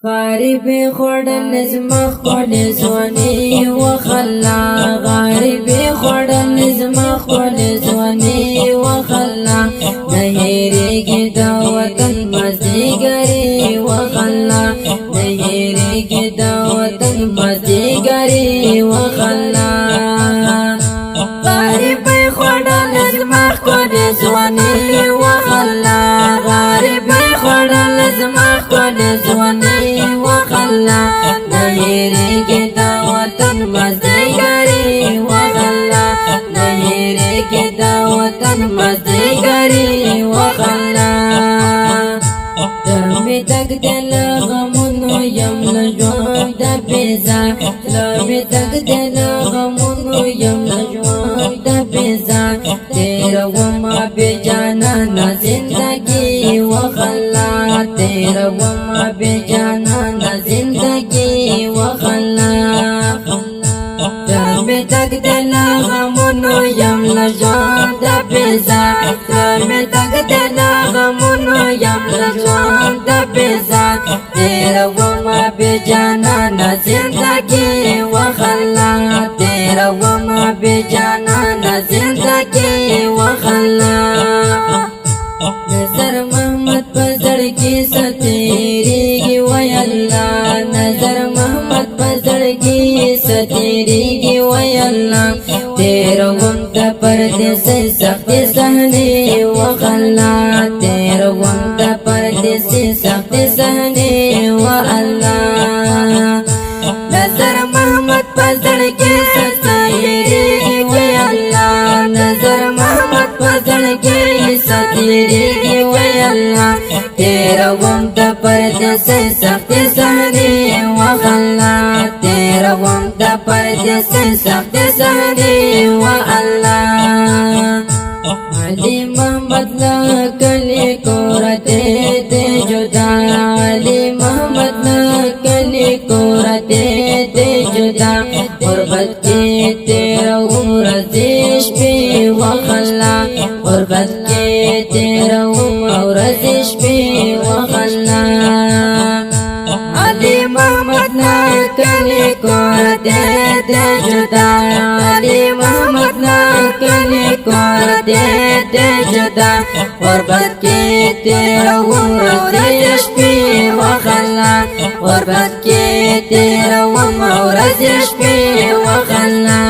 غریبی خوڑل زما خپل ځواني وخلا غریبی خوڑل زما خپل ځواني وخلا د هېرېږي د وطن مازدیګري وخلا د هېرېږي د وطن مازدیګري وخلا غریبی خوڑل زما خپل ځواني وخلا غریبی خوڑل زما خپل ځواني وخلا د هېرېږي د وطن مازدیګري وخلا د هېرېږي د وطن مازدیګري وخلا لمې تک د له غمونو یم له ژوند د بېزا لمې تک د له غمونو یم له ژوند د بېزا تېرومه بېجانانه زندګي وخلا تېرومه بېجانانه زندګي وخلا لمې تک د له غمونو یم له ژوند د بېزا لمې تک د له غمونو یم له ژوند د بېزا تېرومه بېجانانه زندګي وخلا تېرومه بېجانانه زندګي وخلا نظر محمد په زړګي ستېرېږي وای الله نظر محمد په زړګي ستېرېږي وای الله تېروم د پردیسۍ سختې صحنې وخلا تېروم د پردیسۍ سختې صحنې و الله نظر محمد په زړګي ستېرېږي وای الله نظر محمد په زړګي ستېرېږي وای الله تېروم د پردیسۍ سختې صحنې وخلا تېروم د پردیسۍ سختې صحنې و الله علي محمد لا کلی کورته ته جدا علي محمد لا کلی کورته ته جدا غربت کې تېروم ورځې شپې وخلا غربت کې تېروم ورځې شپې وخلا علي محمد لا کلی کورته ته جدا علي محمد لا کلی کورته ته جدا غربت کې تېروم ورځې شپې وخلا غربت کې تېروم ورځې شپې وخلا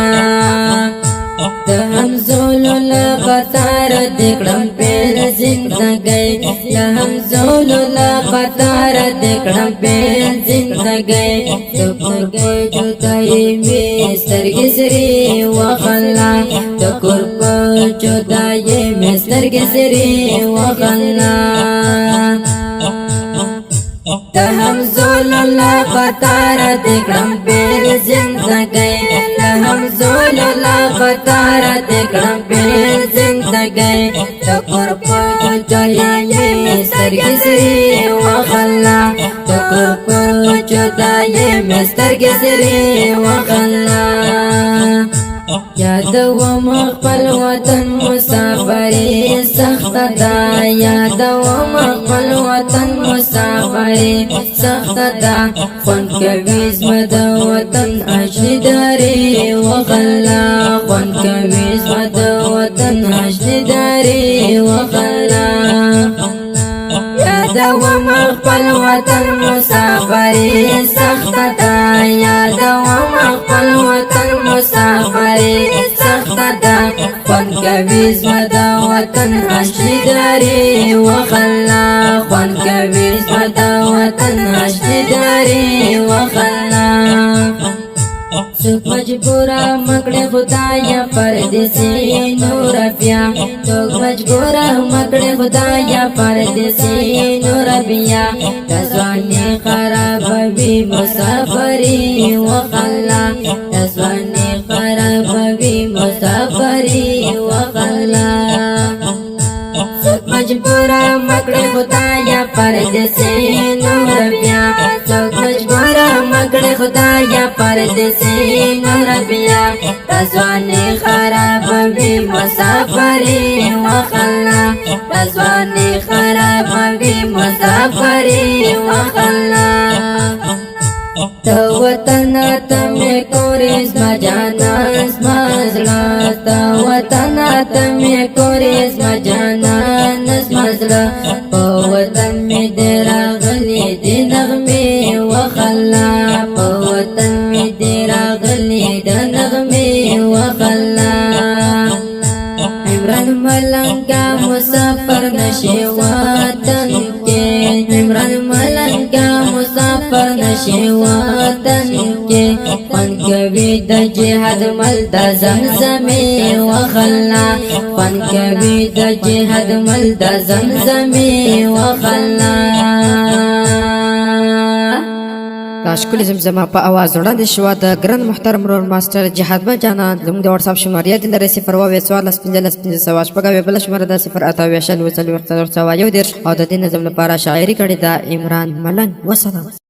د همزولو له قطار دې کړم پیل زندګۍ د همزولو له قطار دې کړم پیل زندګۍ د کورګۍ جدایي مې سترګې سرې وخلا د کور په جدایي مې سترګې سرې وخلا د همزولو له قطار دې کړم پیل زندګۍ د همزولو له قطار دې کړم پیل زندګۍ د کور په جدایي مې سترګې سرې وخلا د کور په جدایي مې سترګې سرې وخلا یادوم خپل وطن مسافري سخته ده یادوم خپل وطن مسافري سخته ده خوند کوي زما د وطن اشداري وخلا خوند کوي زما د وطن اشداري وخلا یادوم خپل وطن مسافري سخته ده یادوم خپل وطن مسافري سخته ده خوند کوي زما د وطن اشداري وخلا خوند کوي زما د وطن اشداري وخلا څوک مجبوره مکړه خدایا پردیسي نور بیا څوک مجبوره مکړه خدایا پردیسي نور بیا د ځواني خرابوي مسافري وخلا د ځواني خرابوي مسافري وخلا څوک مجبوره مکړه خدایا پردیسي نور بیا څوک مجبوره مکړه خدایا پردیسي نور بیا د ځواني خرابوي مسافري وخلا د ځواني خرابوي مسافري وخلا می کوریز ما جانان سمازلا تا وطن ته می کوریز ما جانان سمازلا په وطن می دراغلی دی نغمه وخلا په وطن می دراغلی د نغمه وخلا عمران ملنگا مسافر نشی وطن کے عمران ملنگا مسافر نشی وطن کے فن کوي د جهاد مل د زمزمې وخلا فن کوي د جهاد مل د زمزمې وخلا ښکلې زمزمه په اواز وړاندې شوه د ګران محترم رول ماسټر جهاد به جانان زموږ د وټساپ شماره یاد لرئ 0 بله شماره ده 0 او د دې نظم لپاره شاعري کړې ده عمران ملنګ. وسلام.